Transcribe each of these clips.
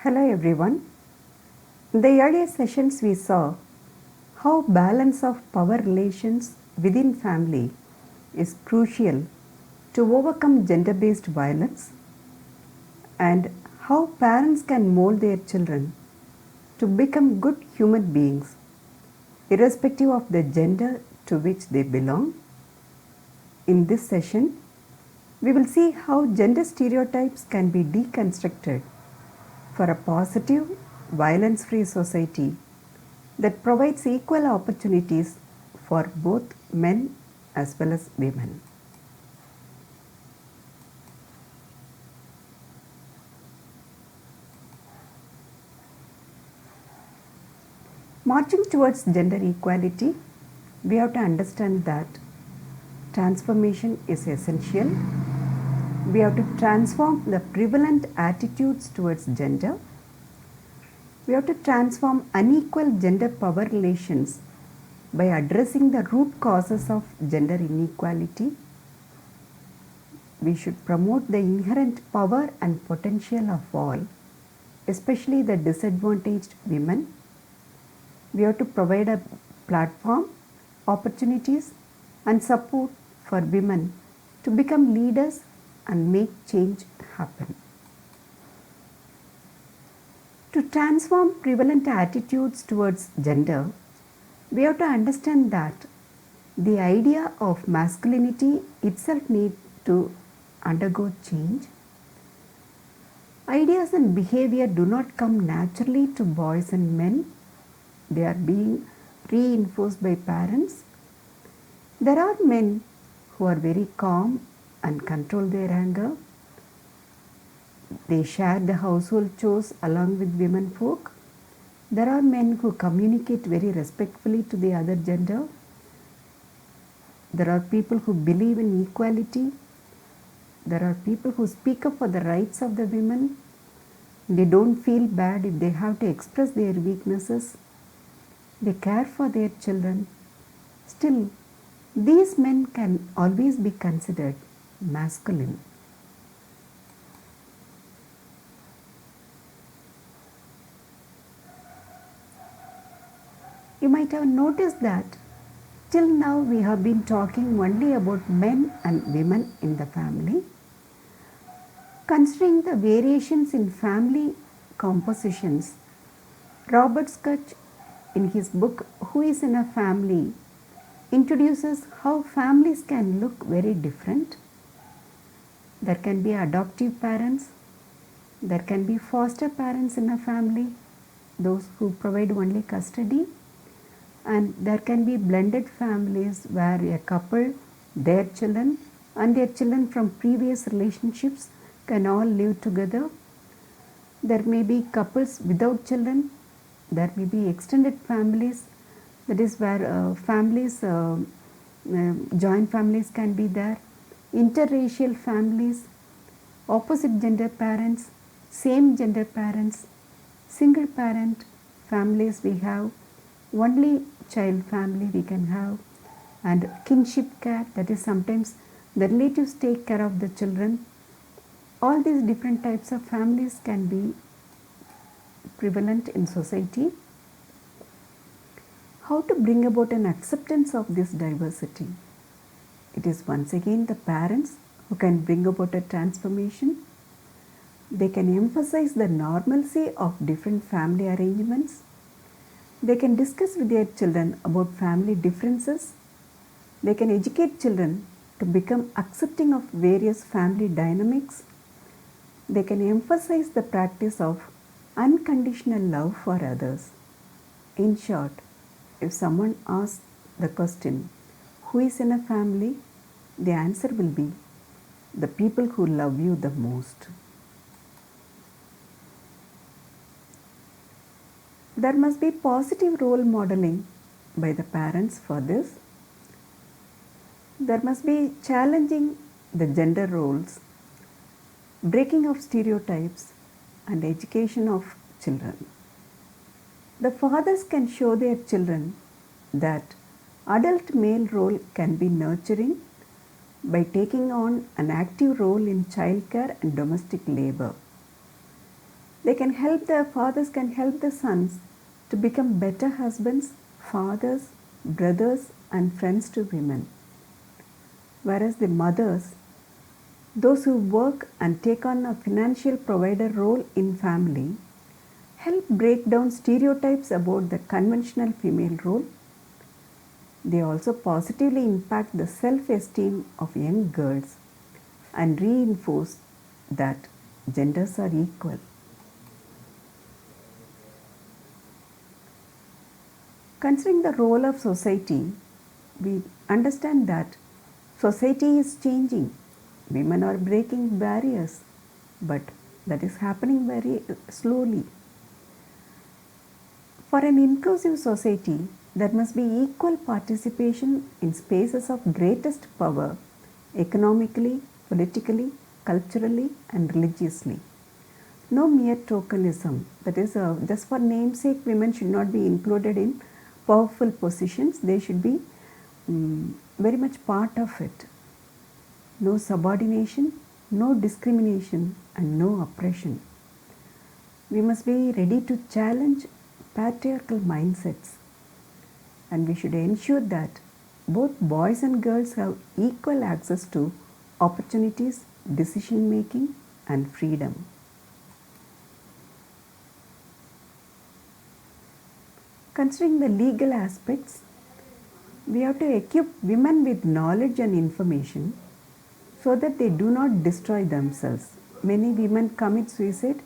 Hello everyone. In the earlier sessions we saw how balance of power relations within family is crucial to overcome gender-based violence and how parents can mold their children to become good human beings irrespective of the gender to which they belong. In this session, we will see how gender stereotypes can be deconstructed for a positive, violence-free society that provides equal opportunities for both men as well as women. Marching towards gender equality, we have to understand that transformation is essential. We have to transform the prevalent attitudes towards gender. We have to transform unequal gender power relations by addressing the root causes of gender inequality. We should promote the inherent power and potential of all, especially the disadvantaged women. We have to provide a platform, opportunities and support for women to become leaders and make change happen. To transform prevalent attitudes towards gender, we have to understand that the idea of masculinity itself needs to undergo change. Ideas and behavior do not come naturally to boys and men. They are being reinforced by parents. There are men who are very calm and control their anger. They share the household chores along with women folk. There are men who communicate very respectfully to the other gender. There are people who believe in equality. There are people who speak up for the rights of the women. They don't feel bad if they have to express their weaknesses. They care for their children. Still, these men can always be considered masculine. You might have noticed that till now we have been talking only about men and women in the family. Considering the variations in family compositions, Robert Skutch in his book Who is in a Family introduces how families can look very different. There can be adoptive parents, there can be foster parents in a family, those who provide only custody, and there can be blended families where a couple, their children and their children from previous relationships can all live together. There may be couples without children. There may be extended families, that is where joint families can be there, interracial families, opposite gender parents, same gender parents, single parent families we have, only child family we can have, and kinship care, that is sometimes the relatives take care of the children. All these different types of families can be prevalent in society. How to bring about an acceptance of this diversity? It is once again the parents who can bring about a transformation. They can emphasize the normalcy of different family arrangements. They can discuss with their children about family differences. They can educate children to become accepting of various family dynamics. They can emphasize the practice of unconditional love for others. In short, if someone asks the question, who is in a family? The answer will be the people who love you the most. There must be positive role modeling by the parents for this. There must be challenging the gender roles, breaking of stereotypes and education of children. The fathers can show their children that adult male role can be nurturing by taking on an active role in childcare and domestic labor. The fathers can help the sons to become better husbands, fathers, brothers, and friends to women. Whereas the mothers, those who work and take on a financial provider role in family, help break down stereotypes about the conventional female role. They also positively impact the self-esteem of young girls and reinforce that genders are equal. Considering the role of society, we understand that society is changing. Women are breaking barriers, but that is happening very slowly. For an inclusive society, there must be equal participation in spaces of greatest power, economically, politically, culturally, and religiously. No mere tokenism, that is, just for namesake, women should not be included in powerful positions, they should be very much part of it. No subordination, no discrimination, and no oppression. We must be ready to challenge patriarchal mindsets, and we should ensure that both boys and girls have equal access to opportunities, decision making, and freedom. Considering the legal aspects, we have to equip women with knowledge and information so that they do not destroy themselves. Many women commit suicide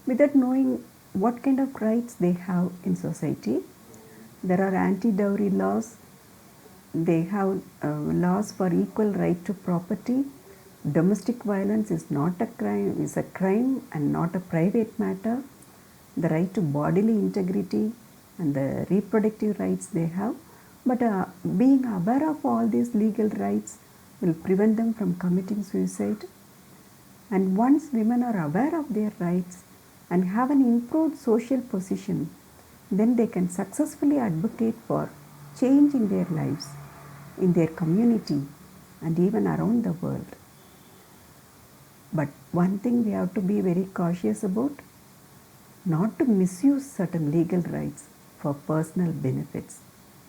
without knowing what kind of rights they have in society. There are anti-dowry laws, they have laws for equal right to property. Domestic violence is not a crime, is a crime and not a private matter. The right to bodily integrity and the reproductive rights they have. But being aware of all these legal rights will prevent them from committing suicide. And once women are aware of their rights and have an improved social position, then they can successfully advocate for change in their lives, in their community, and even around the world. But one thing we have to be very cautious about, not to misuse certain legal rights for personal benefits.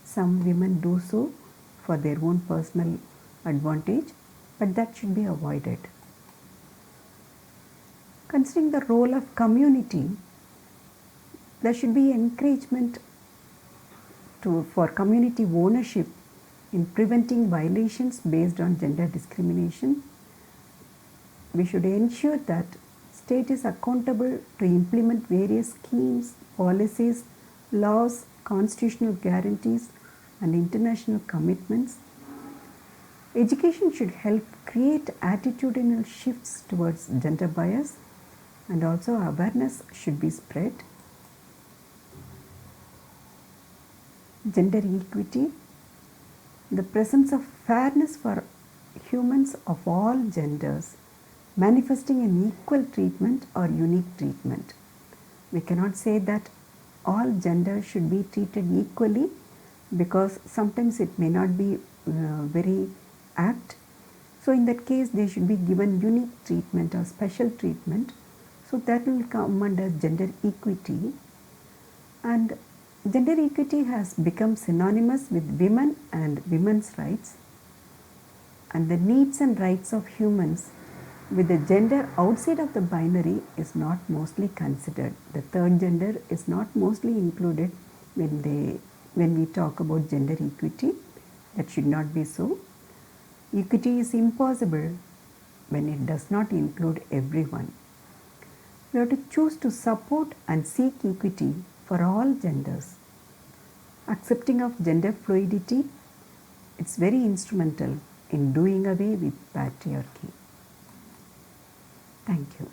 Some women do so for their own personal advantage, but that should be avoided. Considering the role of community, there should be encouragement for community ownership in preventing violations based on gender discrimination. We should ensure that state is accountable to implement various schemes, policies, laws, constitutional guarantees, and international commitments. Education should help create attitudinal shifts towards gender bias, and also awareness should be spread. Gender equity, the presence of fairness for humans of all genders, manifesting in equal treatment or unique treatment. We cannot say that all genders should be treated equally, because sometimes it may not be very apt. So in that case they should be given unique treatment or special treatment. So that will come under gender equity. And gender equity has become synonymous with women and women's rights, and the needs and rights of humans with the gender outside of the binary is not mostly considered. The third gender is not mostly included when we talk about gender equity. That should not be so. Equity is impossible when it does not include everyone. We have to choose to support and seek equity for all genders. Accepting of gender fluidity, it's very instrumental in doing away with patriarchy. Thank you.